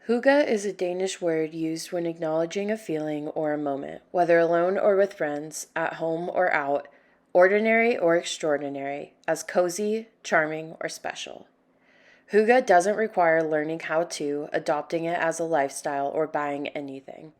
Hygge is a Danish word used when acknowledging a feeling or a moment, whether alone or with friends, at home or out, ordinary or extraordinary, as cozy, charming, or special. Hygge doesn't require learning how to, adopting it as a lifestyle, or buying anything.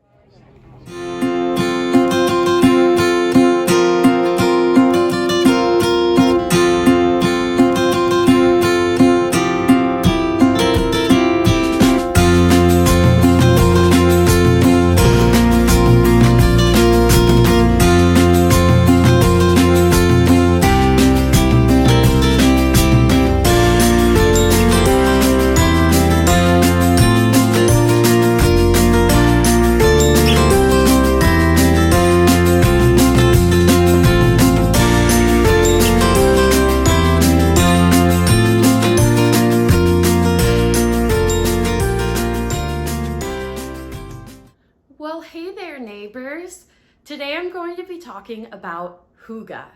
Well, hey there, neighbors. Today I'm going to be talking about Hoo-Gah.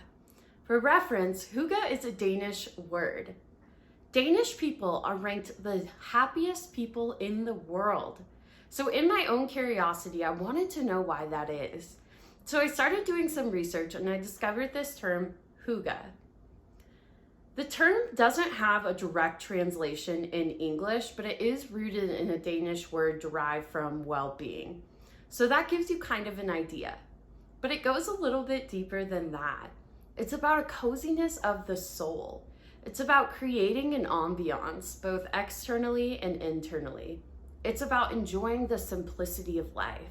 For reference, Hoo-Gah is a Danish word. Danish people are ranked the happiest people in the world. So in my own curiosity, I wanted to know why that is. So I started doing some research and I discovered this term, Hoo-Gah. The term doesn't have a direct translation in English, but it is rooted in a Danish word derived from well-being. So that gives you kind of an idea, but it goes a little bit deeper than that. It's about a coziness of the soul. It's about creating an ambiance, both externally and internally. It's about enjoying the simplicity of life,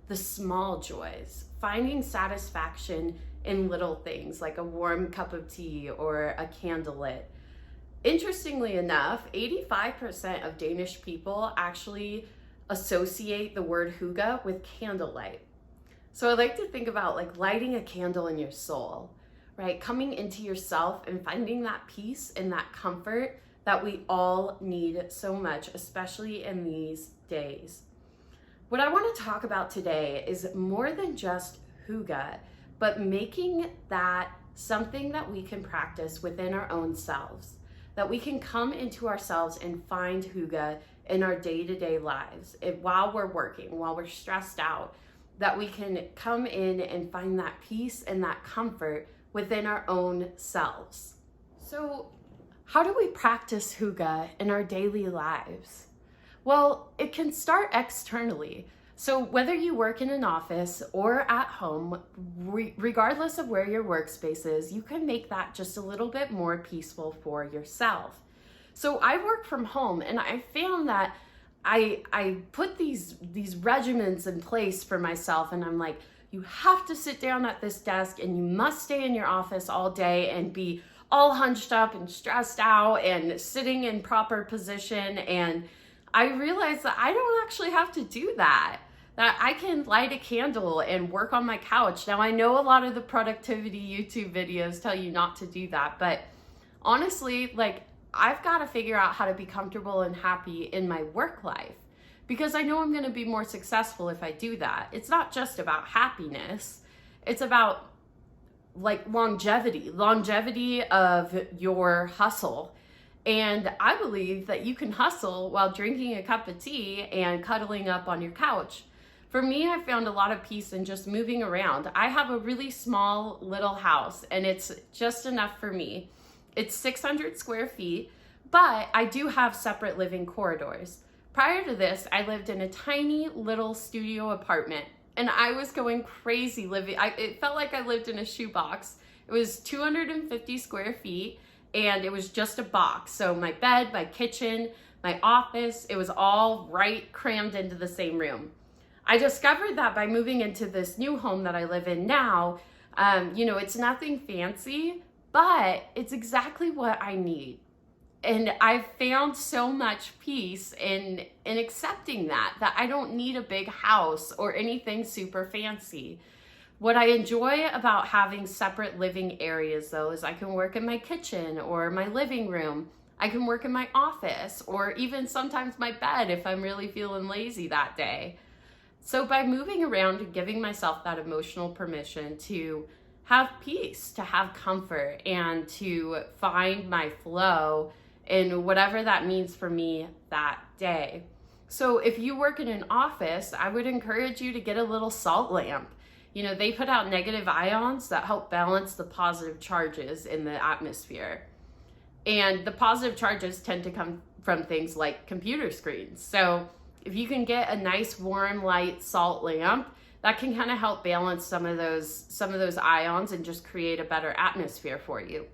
the small joys, finding satisfaction in little things like a warm cup of tea or a candlelit. Interestingly enough, 85% of Danish people actually associate the word Hygge with candlelight. So I like to think about like lighting a candle in your soul, right? Coming into yourself and finding that peace and that comfort that we all need so much, especially in these days. What I want to talk about today is more than just Hygge, but making that something that we can practice within our own selves, that we can come into ourselves and find Hygge in our day-to-day lives, while we're working, while we're stressed out, that we can come in and find that peace and that comfort within our own selves. So how do we practice Hygge in our daily lives? Well, it can start externally. So whether you work in an office or at home, regardless of where your workspace is, you can make that just a little bit more peaceful for yourself. So I work from home and I found that I put these regimens in place for myself, and I'm like, you have to sit down at this desk and you must stay in your office all day and be all hunched up and stressed out and sitting in proper position. And I realized that I don't actually have to do that I can light a candle and work on my couch. Now I know a lot of the productivity YouTube videos tell you not to do that, but honestly, like, I've got to figure out how to be comfortable and happy in my work life, because I know I'm going to be more successful if I do that. It's not just about happiness. It's about like longevity of your hustle. And I believe that you can hustle while drinking a cup of tea and cuddling up on your couch. For me, I found a lot of peace in just moving around. I have a really small little house and it's just enough for me. It's 600 square feet, but I do have separate living corridors. Prior to this, I lived in a tiny little studio apartment and I was going crazy living. It felt like I lived in a shoebox. It was 250 square feet and it was just a box. So my bed, my kitchen, my office, it was all right crammed into the same room. I discovered that by moving into this new home that I live in now, it's nothing fancy, but it's exactly what I need. And I've found so much peace in accepting that I don't need a big house or anything super fancy. What I enjoy about having separate living areas though is I can work in my kitchen or my living room. I can work in my office or even sometimes my bed if I'm really feeling lazy that day. So by moving around and giving myself that emotional permission to have peace, to have comfort, and to find my flow in whatever that means for me that day. So if you work in an office, I would encourage you to get a little salt lamp. You know, they put out negative ions that help balance the positive charges in the atmosphere. And the positive charges tend to come from things like computer screens. So if you can get a nice warm light salt lamp, that can kind of help balance some of those ions and just create a better atmosphere for you.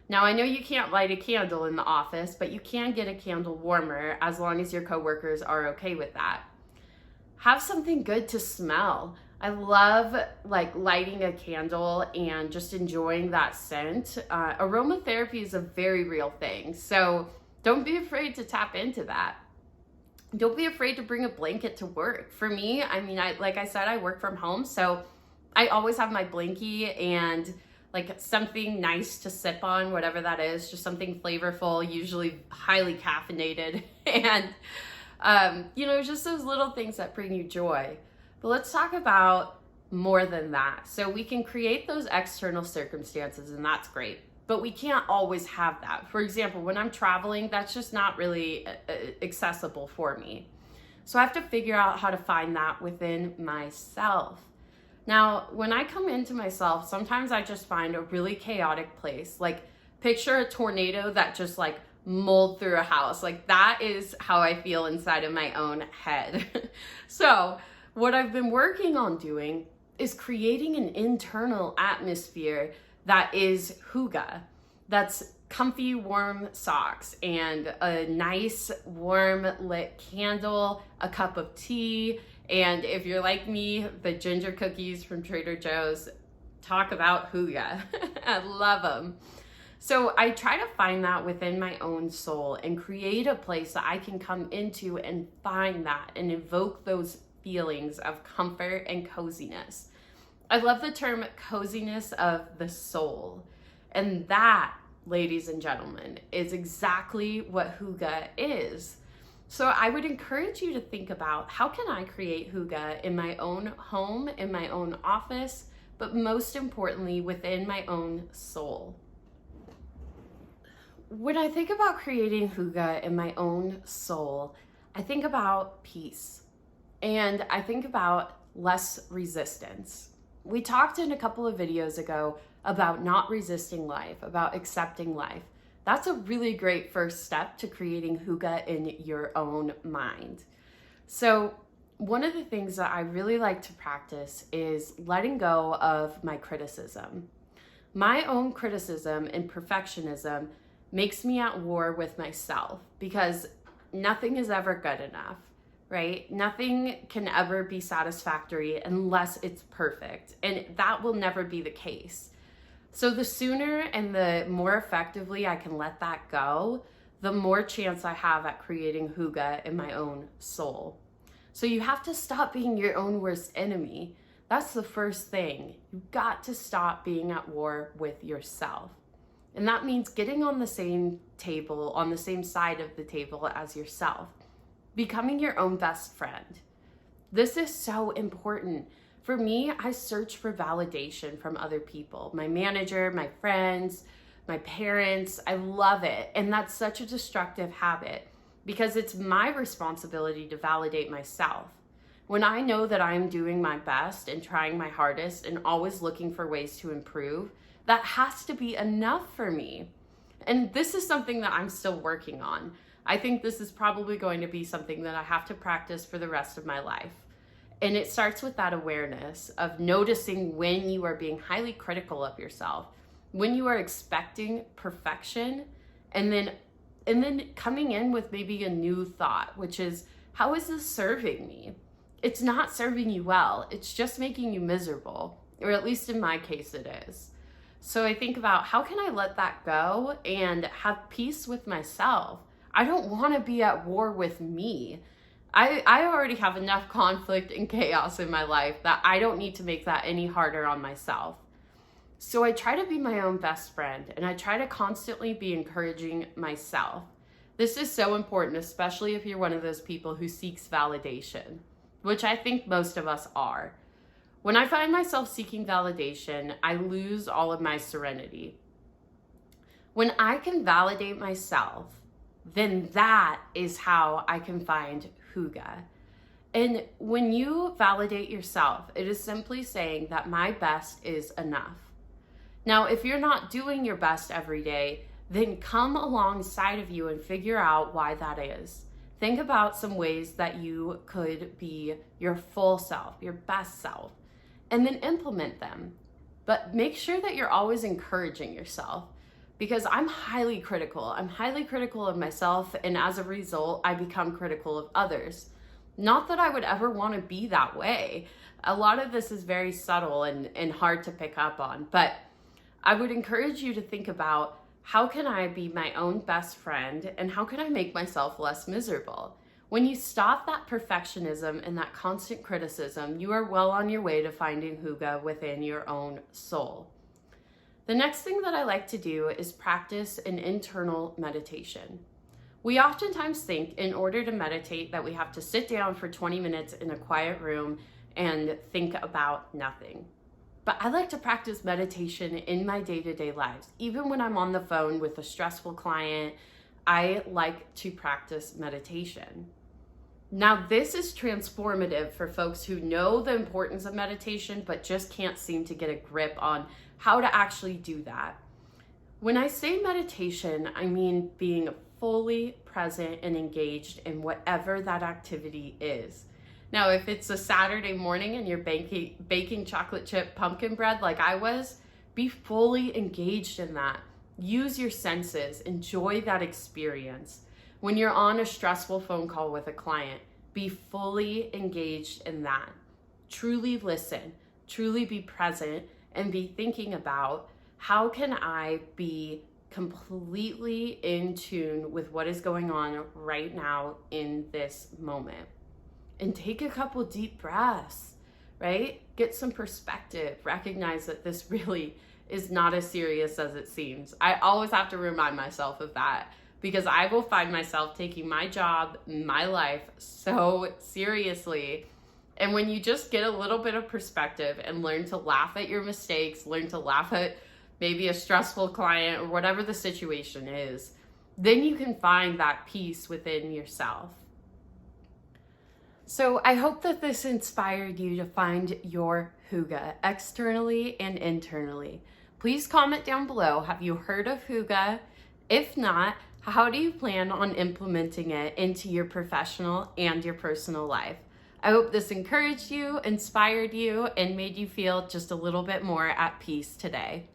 Now, I know you can't light a candle in the office, but you can get a candle warmer as long as your coworkers are okay with that. Have something good to smell. I love like lighting a candle and just enjoying that scent. Aromatherapy is a very real thing, so don't be afraid to tap into that. Don't be afraid to bring a blanket to work. For me, I mean, like I said, I work from home, so I always have my blankie and like something nice to sip on, whatever that is, just something flavorful, usually highly caffeinated, and just those little things that bring you joy. But let's talk about more than that. So we can create those external circumstances, and that's great, but we can't always have that. For example, when I'm traveling, that's just not really accessible for me. So I have to figure out how to find that within myself. Now, when I come into myself, sometimes I just find a really chaotic place. Like, picture a tornado that just like mulled through a house. Like, that is how I feel inside of my own head. So what I've been working on doing is creating an internal atmosphere that is Hygge. That's comfy, warm socks and a nice, warm lit candle, a cup of tea, and if you're like me, the ginger cookies from Trader Joe's. Talk about Hoo-Gah. I love them. So I try to find that within my own soul and create a place that I can come into and find that and evoke those feelings of comfort and coziness. I love the term coziness of the soul. And that, ladies and gentlemen, is exactly what Hygge is. So I would encourage you to think about, how can I create Hygge in my own home, in my own office, but most importantly, within my own soul. When I think about creating Hygge in my own soul, I think about peace, and I think about less resistance. We talked in a couple of videos ago about not resisting life, about accepting life. That's a really great first step to creating Hygge in your own mind. So one of the things that I really like to practice is letting go of my criticism. My own criticism and perfectionism makes me at war with myself because nothing is ever good enough, right? Nothing can ever be satisfactory unless it's perfect, and that will never be the case. So the sooner and the more effectively I can let that go, the more chance I have at creating Hygge in my own soul. So you have to stop being your own worst enemy. That's the first thing. You've got to stop being at war with yourself. And that means getting on the same table, on the same side of the table as yourself. Becoming your own best friend. This is so important. For me, I search for validation from other people, my manager, my friends, my parents. I love it. And that's such a destructive habit because it's my responsibility to validate myself. When I know that I'm doing my best and trying my hardest and always looking for ways to improve, that has to be enough for me. And this is something that I'm still working on. I think this is probably going to be something that I have to practice for the rest of my life. And it starts with that awareness of noticing when you are being highly critical of yourself, when you are expecting perfection, and then coming in with maybe a new thought, which is, how is this serving me? It's not serving you well. It's just making you miserable, or at least in my case it is. So I think about, how can I let that go and have peace with myself? I don't want to be at war with me. I already have enough conflict and chaos in my life that I don't need to make that any harder on myself. So I try to be my own best friend, and I try to constantly be encouraging myself. This is so important, especially if you're one of those people who seeks validation, which I think most of us are. When I find myself seeking validation, I lose all of my serenity. When I can validate myself, then that is how I can find Hygge. And when you validate yourself, it is simply saying that my best is enough. Now, if you're not doing your best every day, then come alongside of you and figure out why that is. Think about some ways that you could be your full self, your best self, and then implement them. But make sure that you're always encouraging yourself, because I'm highly critical. I'm highly critical of myself, and as a result, I become critical of others. Not that I would ever want to be that way. A lot of this is very subtle and hard to pick up on, but I would encourage you to think about, how can I be my own best friend, and how can I make myself less miserable? When you stop that perfectionism and that constant criticism, you are well on your way to finding Hygge within your own soul. The next thing that I like to do is practice an internal meditation. We oftentimes think in order to meditate that we have to sit down for 20 minutes in a quiet room and think about nothing. But I like to practice meditation in my day-to-day lives. Even when I'm on the phone with a stressful client, I like to practice meditation. Now, this is transformative for folks who know the importance of meditation, but just can't seem to get a grip on how to actually do that. When I say meditation, I mean being fully present and engaged in whatever that activity is. Now, if it's a Saturday morning and you're baking chocolate chip pumpkin bread like I was, be fully engaged in that. Use your senses, enjoy that experience. When you're on a stressful phone call with a client, be fully engaged in that. Truly listen, truly be present, and be thinking about, how can I be completely in tune with what is going on right now in this moment? And take a couple deep breaths, right? Get some perspective. Recognize that this really is not as serious as it seems. I always have to remind myself of that, because I will find myself taking my job, my life so seriously. And when you just get a little bit of perspective and learn to laugh at your mistakes, learn to laugh at maybe a stressful client or whatever the situation is, then you can find that peace within yourself. So I hope that this inspired you to find your Hygge externally and internally. Please comment down below, have you heard of Hygge? If not, how do you plan on implementing it into your professional and your personal life? I hope this encouraged you, inspired you, and made you feel just a little bit more at peace today.